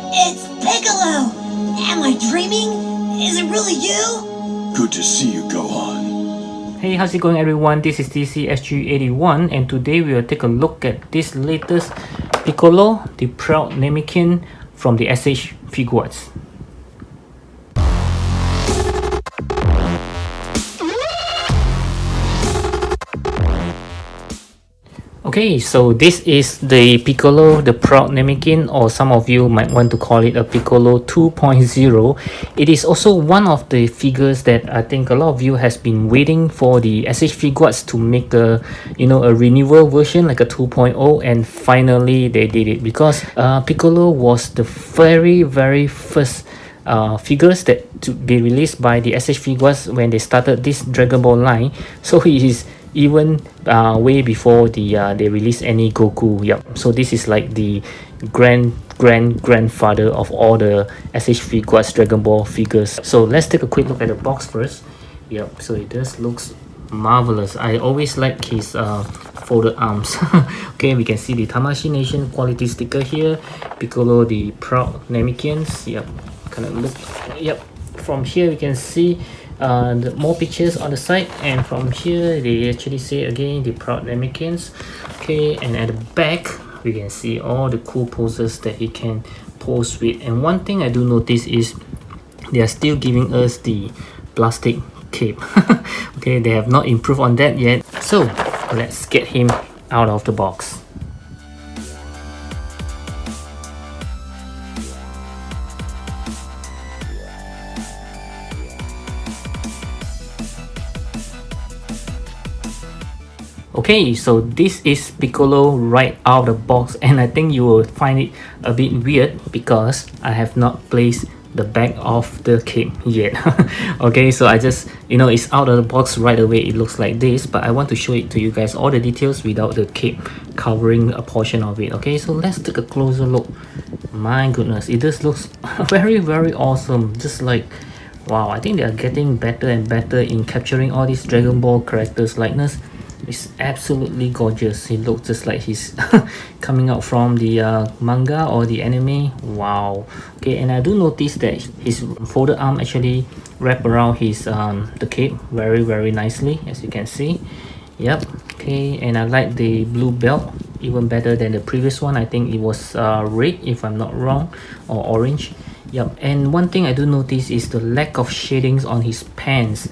It's Piccolo! Am I dreaming? Is it really you? Good to see you, Gohan. Hey, how's it going everyone? This is DCSG81 and today we will take a look at this latest Piccolo, the Proud Namekian from the SH Figuarts. Okay, so this is the Piccolo, the Proud Namekian, or some of you might want to call it a Piccolo 2.0. It is also one of the figures that I think a lot of you has been waiting for the SH Figuarts to make a renewal version like a 2.0, and finally they did it because Piccolo was the very first figures that to be released by the SH Figuarts when they started this Dragon Ball line. So he is even way before they release any Goku. Yep. So this is like the grandfather of all the SH Figuarts Dragon Ball figures. So let's take a quick look at the box first. Yep. So it does looks marvelous. I always like his folded arms. Okay, we can see the Tamashii Nation quality sticker here. Piccolo, the Proud Namekians. Yep. Kind of look. Yep. From here we can see more pictures on the side, and from here they actually say again the Proud Namekians. Okay, and at the back we can see all the cool poses that he can pose with. And one thing I do notice is they are still giving us the plastic cape. Okay, they have not improved on that yet, so let's get him out of the box. Okay, so this is Piccolo right out of the box, and I think you will find it a bit weird because I have not placed the back of the cape yet. Okay, so I just, it's out of the box right away, it looks like this, but I want to show it to you guys, all the details without the cape covering a portion of it. Okay, so let's take a closer look. My goodness, it just looks very awesome. Just like, wow, I think they are getting better and better in capturing all these Dragon Ball characters likeness. It's absolutely gorgeous. He looks just like he's coming out from the manga or the anime. Wow. Okay, and I do notice that his folded arm actually wrap around his the cape very nicely, as you can see. Yep. Okay, and I like the blue belt even better than the previous one. I think it was red if I'm not wrong, or orange. Yep. And one thing I do notice is the lack of shadings on his pants.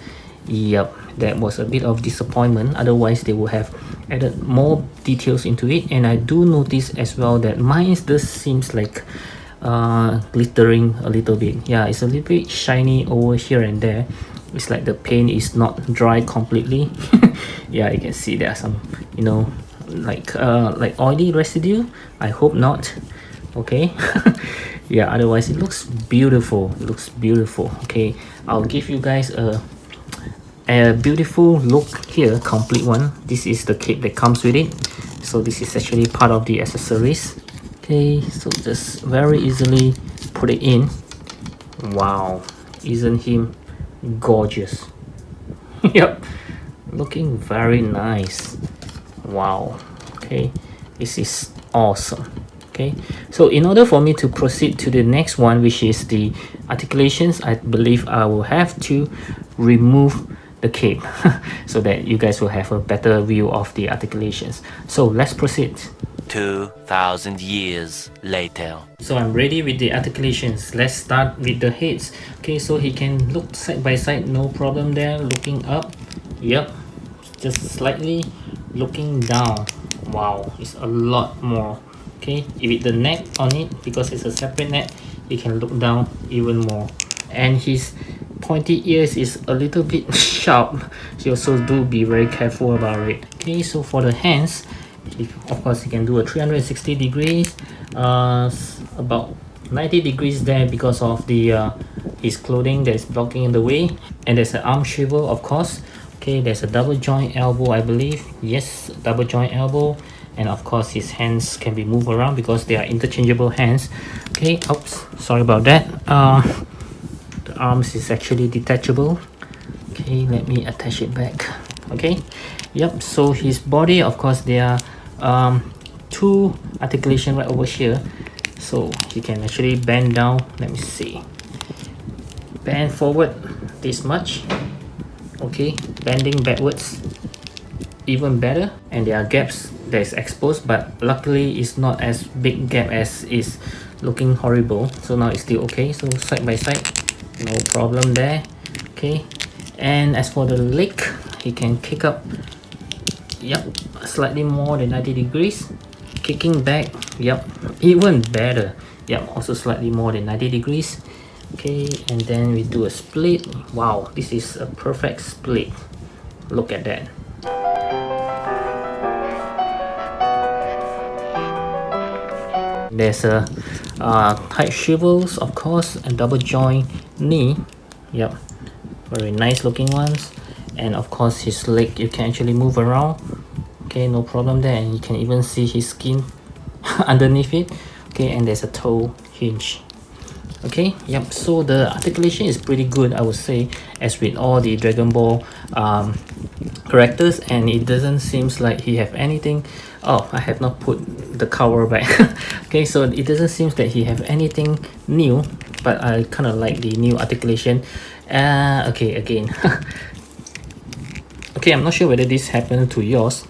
Yep, that was a bit of disappointment. Otherwise they would have added more details into it. And I do notice as well that mine just seems like glittering a little bit. Yeah, it's a little bit shiny over here and there. It's like the paint is not dry completely. Yeah, you can see there are some like oily residue. I hope not. Okay. Yeah, otherwise it looks beautiful. It looks beautiful. Okay, I'll give you guys a beautiful look here, complete one. This is the cape that comes with it, so this is actually part of the accessories. Okay, so just very easily put it in. Wow, isn't him gorgeous? Yep, looking very nice. Wow. Okay, this is awesome. Okay, so in order for me to proceed to the next one, which is the articulations, I believe I will have to remove the cape so that you guys will have a better view of the articulations. So let's proceed. 2,000 years later. So I'm ready with the articulations. Let's start with the heads. Okay, so he can look side by side, no problem there. Looking up, yep, just slightly looking down. Wow, it's a lot more. Okay, with the neck on it, because it's a separate neck, you can look down even more. And his pointy ears is a little bit sharp, so also do be very careful about it. Okay, so for the hands, of course you can do a 360 degrees, about 90 degrees there because of the his clothing that's blocking in the way. And there's an arm swivel, of course. Okay, there's a double joint elbow, I believe. Yes, double joint elbow. And of course his hands can be moved around because they are interchangeable hands. Okay, oops, sorry about that. The arms is actually detachable. Okay, let me attach it back. Okay, yep, so his body, of course there are two articulation right over here. So he can actually bend down. Let me see. Bend forward this much. Okay, bending backwards even better. And there are gaps that is exposed, but luckily it's not as big gap as is looking horrible. So now it's still okay. So side by side, no problem there. Okay, and as for the leg, he can kick up, yep, slightly more than 90 degrees. Kicking back, yep, even better. Yep, also slightly more than 90 degrees. Okay, and then we do a split. Wow, this is a perfect split. Look at that. There's a tight shovels, of course, a double joint knee. Yep, very nice looking ones. And of course his leg, you can actually move around. Okay, no problem there, and you can even see his skin underneath it. Okay, and there's a toe hinge. Okay, yep, so the articulation is pretty good, I would say, as with all the Dragon Ball characters, and it doesn't seem like he have anything. Oh, I have not put the cover back. Okay, so it doesn't seem that he have anything new, but I kind of like the new articulation. Okay, again. Okay, I'm not sure whether this happened to yours,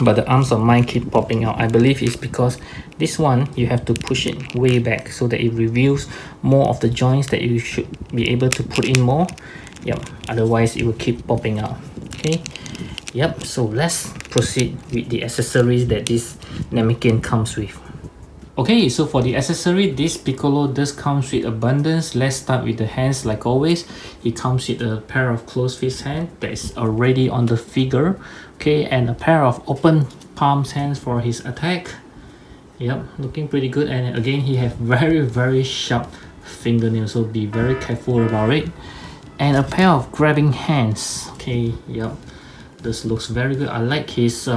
but the arms of mine keep popping out. I believe it's because this one you have to push it way back so that it reveals more of the joints that you should be able to put in more. Yep, otherwise it will keep popping out. Okay, yep, so let's proceed with the accessories that this Namekian comes with. Okay, so for the accessory, this Piccolo does comes with abundance. Let's start with the hands like always. He comes with a pair of closed fist hand that is already on the figure. Okay, and a pair of open palms hands for his attack. Yep, looking pretty good. And again, he have very sharp fingernails, so be very careful about it. And a pair of grabbing hands. Okay, yep, this looks very good. I like his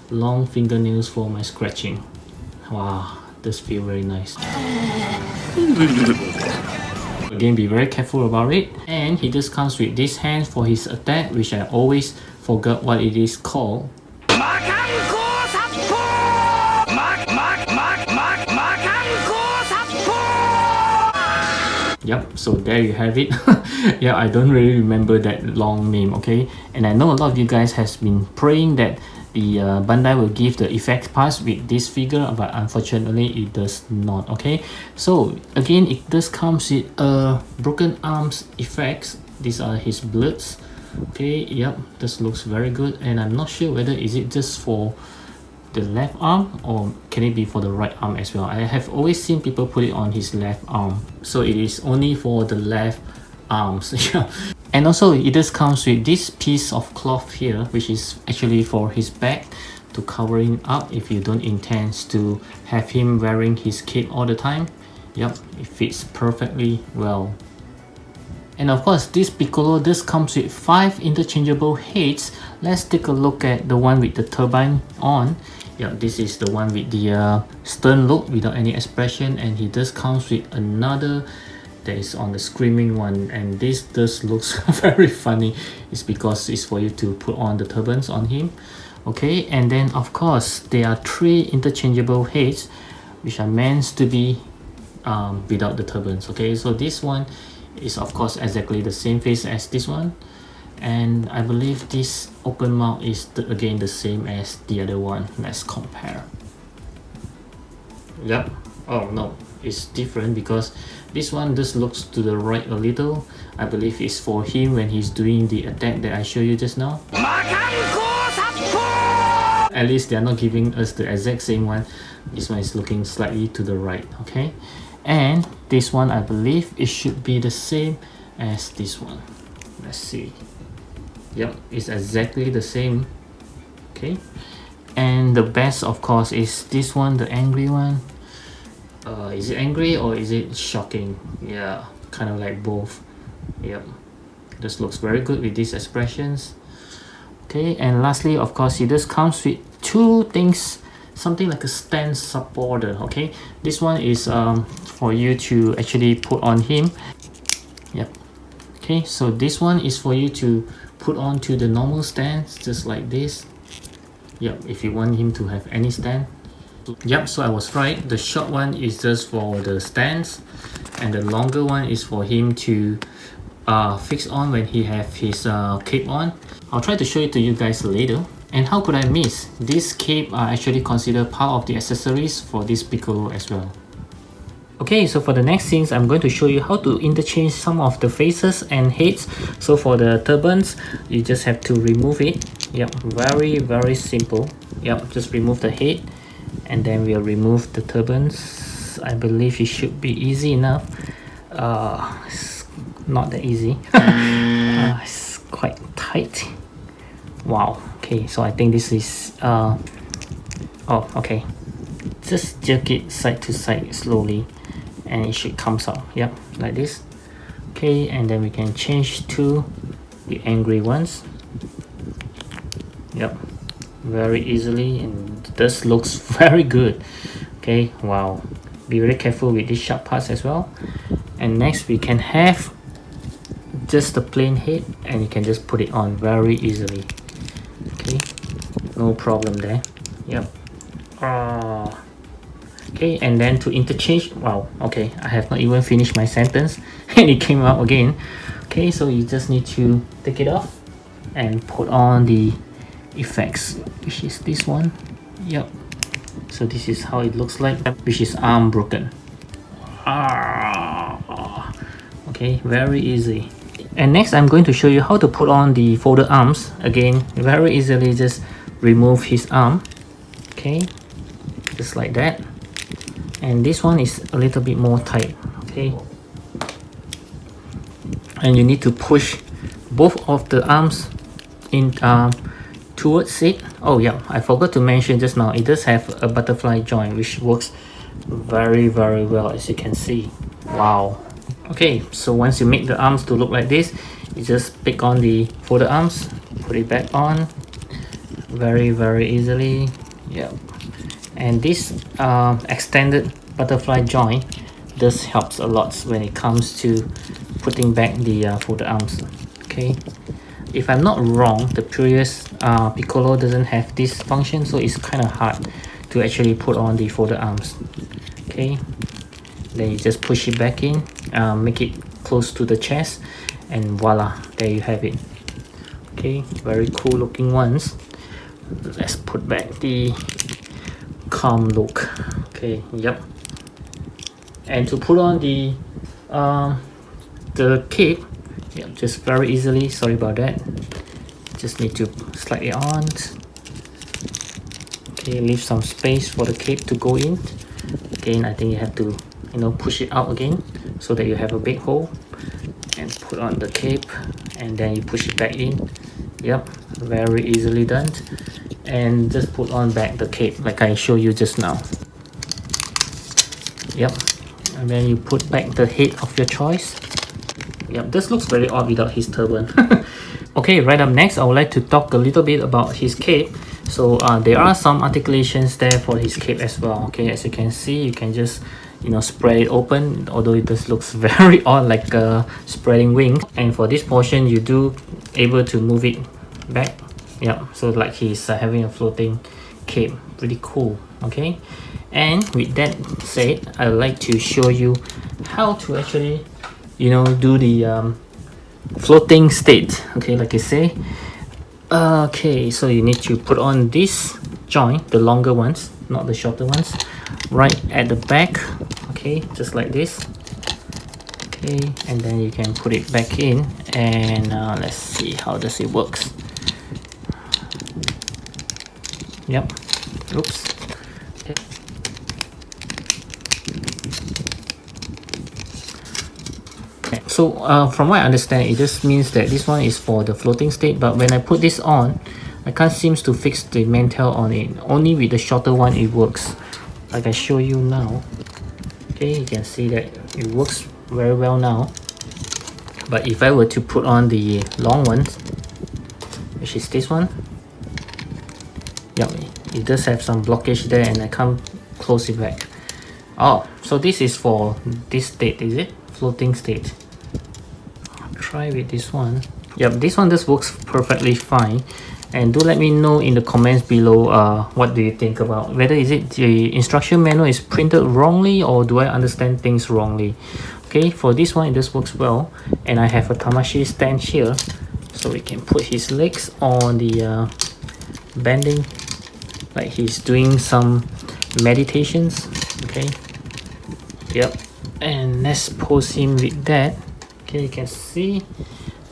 long fingernails for my scratching. Wow, this feel very nice. Again, be very careful about it. And he just comes with this hand for his attack, which I always forgot what it is called. Yep, so there you have it. Yeah, I don't really remember that long name, okay? And I know a lot of you guys has been praying that the Bandai will give the effect pass with this figure, but unfortunately it does not. Okay, so again, it does comes with broken arms effects. These are his bloods. Okay, yep, this looks very good, and I'm not sure whether is it just for the left arm or can it be for the right arm as well. I have always seen people put it on his left arm, so it is only for the left arms. Yeah. And also it just comes with this piece of cloth here, which is actually for his back to cover him up if you don't intend to have him wearing his cape all the time. Yep, it fits perfectly well. And of course, this Piccolo does comes with 5 interchangeable heads. Let's take a look at the one with the turbine on. Yeah, this is the one with the stern look without any expression, and he does comes with another that is on the screaming one, and this does looks very funny. It's because it's for you to put on the turbans on him. Okay, and then of course there are 3 interchangeable heads which are meant to be without the turbans. Okay, so this one is of course exactly the same face as this one, and I believe this open mouth is again the same as the other one. Let's compare. Yep. Oh no, it's different because this one just looks to the right a little. I believe it's for him when he's doing the attack that I showed you just now. At least they're not giving us the exact same one. This one is looking slightly to the right. Okay, and this one I believe it should be the same as this one. Let's see. Yep, it's exactly the same. Okay, and the best of course is this one, the angry one. Is it angry or is it shocking? Yeah, kind of like both. Yep, this looks very good with these expressions. Okay, and lastly of course it just comes with 2 things, something like a stand supporter. Okay, this one is for you to actually put on him. Yep. Okay, so this one is for you to put on to the normal stands, just like this. Yep, if you want him to have any stand. Yep, so I was right. The short one is just for the stands, and the longer one is for him to fix on when he have his cape on. I'll try to show it to you guys later. And how could I miss? This cape are actually considered part of the accessories for this Piccolo as well. Okay, so for the next scenes, I'm going to show you how to interchange some of the faces and heads. So for the turbans, you just have to remove it. Yep, very simple. Yep, just remove the head and then we'll remove the turbans. I believe it should be easy enough. It's not that easy. It's quite tight. Wow. Okay, so I think this is oh, okay. Just jerk it side to side slowly and it should come out. Yep, like this. Okay, and then we can change to the angry ones. Yep, very easily, and this looks very good. Okay, wow. Be very careful with these sharp parts as well. And next we can have just the plain head and you can just put it on very easily. Okay, no problem there. Yep. Okay, and then to interchange, wow, okay, I have not even finished my sentence and it came out again. Okay, so you just need to take it off and put on the effects, which is this one. Yep, so this is how it looks like, which is arm broken. Okay, very easy. And next I'm going to show you how to put on the folded arms. Again, very easily, just remove his arm. Okay, just like that. And this one is a little bit more tight. Okay, and you need to push both of the arms in towards it. Oh yeah, I forgot to mention just now, it does have a butterfly joint which works very well, as you can see. Wow. Okay, so once you make the arms to look like this, you just pick on the folded arms, put it back on very easily. Yeah, and this extended butterfly joint does helps a lot when it comes to putting back the folded arms. Okay, if I'm not wrong, the previous Piccolo doesn't have this function, so it's kind of hard to actually put on the folded arms. Okay, then you just push it back in, make it close to the chest, and voila, there you have it. Okay, very cool looking ones. Let's put back the calm look. Okay, yep. And to put on the cape, yep, just very easily. Sorry about that. Just need to slide it on. Okay, leave some space for the cape to go in. Again, I think you have to, push it out again so that you have a big hole, and put on the cape, and then you push it back in. Yep, very easily done. And just put on back the cape like I showed you just now. Yep, and then you put back the head of your choice. Yep, this looks very odd without his turban. Okay, right up next, I would like to talk a little bit about his cape. So there are some articulations there for his cape as well. Okay, as you can see, you can just spread it open, although it just looks very odd, like spreading wings. And for this portion, you do able to move it back. Yeah, so like he's having a floating cape. Pretty cool. Okay, and with that said, I'd like to show you how to actually do the floating state. Okay, like I say. Okay, so you need to put on this joint, the longer ones, not the shorter ones, right at the back. Okay, just like this. Okay, and then you can put it back in, and let's see how does it works. Yep. Oops. Okay. So from what I understand, it just means that this one is for the floating state, but when I put this on, I can't seem to fix the main tail on it. Only with the shorter one it works, like I show you now. Okay, you can see that it works very well now. But if I were to put on the long one, which is this one, yep, it does have some blockage there and I can't close it back. Oh, so this is for this state, is it? Floating state. Try with this one. Yep, this one just works perfectly fine. And do let me know in the comments below what do you think about whether is it the instruction manual is printed wrongly or do I understand things wrongly. Okay, for this one it just works well, and I have a Tamashi stand here so we can put his legs on the bending like he's doing some meditations. Okay, yep, and let's pose him with that. Okay, you can see,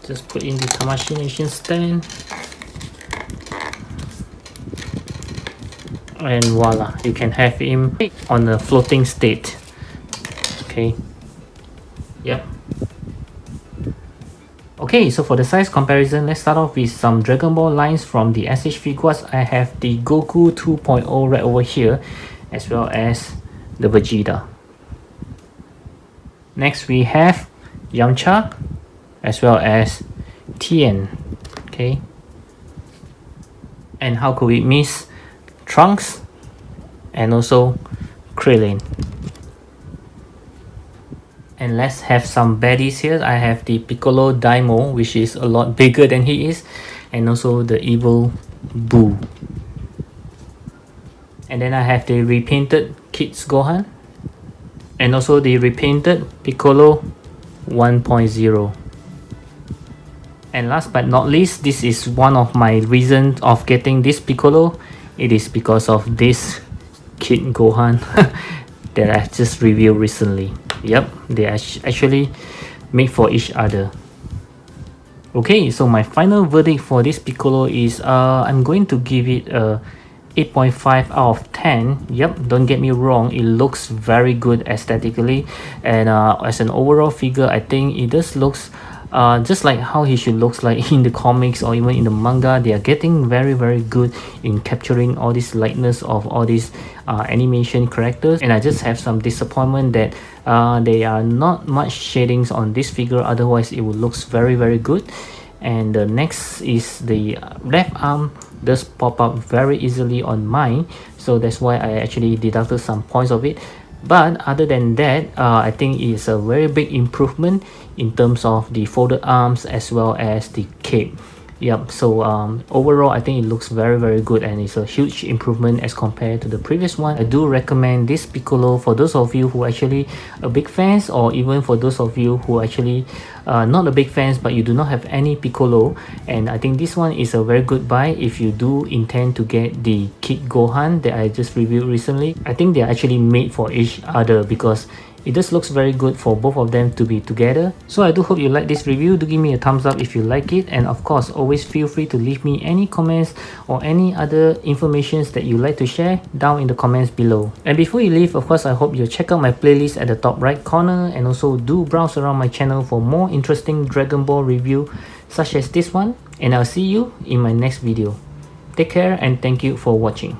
just put in the Tamashi Nation stand. And voila, you can have him on a floating state. Okay, yep. Okay, so for the size comparison, let's start off with some Dragon Ball lines from the SH Figuarts. I have the Goku 2.0 right over here, as well as the Vegeta. Next we have Yamcha, as well as Tien. Okay, and how could we miss Trunks and also Krillin? And let's have some baddies here. I have the Piccolo Daimo, which is a lot bigger than he is, and also the evil Boo. And then I have the repainted Kids Gohan, and also the repainted Piccolo 1.0. And last but not least, this is one of my reasons of getting this Piccolo. It is because of this Kid Gohan that I just reviewed recently. Yep, they are actually made for each other. Okay, so my final verdict for this Piccolo is I'm going to give it a 8.5 out of 10. Yep, don't get me wrong, it looks very good aesthetically, and as an overall figure, I think it just looks just like how he should looks like in the comics or even in the manga. They are getting very good in capturing all this likeness of all these animation characters, and I just have some disappointment that they are not much shadings on this figure, otherwise it would looks very good. And the next is the left arm does pop up very easily on mine, so that's why I actually deducted some points of it. But other than that, I think it's a very big improvement in terms of the folded arms as well as the cape. Yep, so overall I think it looks very good, and it's a huge improvement as compared to the previous one. I do recommend this Piccolo for those of you who are actually a big fans, or even for those of you who are actually not a big fans but you do not have any Piccolo. And I think this one is a very good buy if you do intend to get the Kid Gohan that I just reviewed recently. I think they're actually made for each other because it just looks very good for both of them to be together. So I do hope you like this review. Do give me a thumbs up if you like it, and of course always feel free to leave me any comments or any other informations that you like to share down in the comments below. And before you leave, of course I hope you check out my playlist at the top right corner, and also do browse around my channel for more interesting Dragon Ball review such as this one, and I'll see you in my next video. Take care and thank you for watching.